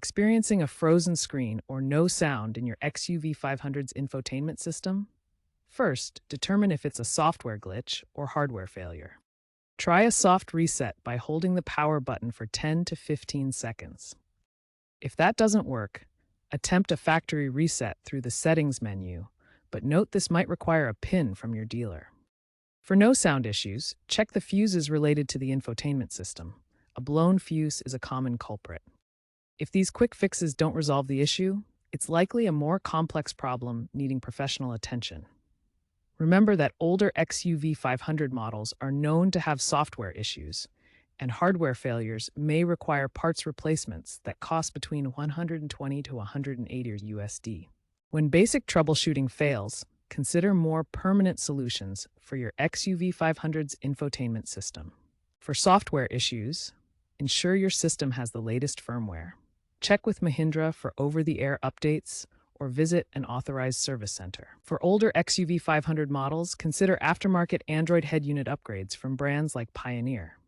experiencing a frozen screen or no sound in your XUV 500's infotainment system? First, determine if it's a software glitch or hardware failure. Try a soft reset by holding the power button for 10 to 15 seconds. If that doesn't work, attempt a factory reset through the Settings menu, but note this might require a PIN from your dealer. For no sound issues, check the fuses related to the infotainment system. A blown fuse is a common culprit. If these quick fixes don't resolve the issue, it's likely a more complex problem needing professional attention. Remember that older XUV 500 models are known to have software issues, and hardware failures may require parts replacements that cost between $120 to $180 USD. When basic troubleshooting fails, consider more permanent solutions for your XUV 500's infotainment system. For software issues, ensure your system has the latest firmware. Check with Mahindra for over-the-air updates or visit an authorized service center. For older XUV 500 models, consider aftermarket Android head unit upgrades from brands like Pioneer.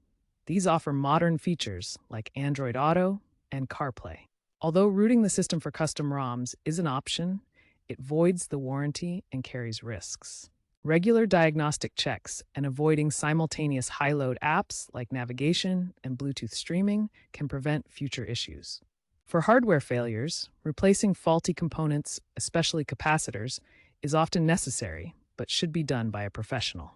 These offer modern features like Android Auto and CarPlay. Although rooting the system for custom ROMs is an option, it voids the warranty and carries risks. Regular diagnostic checks and avoiding simultaneous high-load apps like navigation and Bluetooth streaming can prevent future issues. For hardware failures, replacing faulty components, especially capacitors, is often necessary, but should be done by a professional.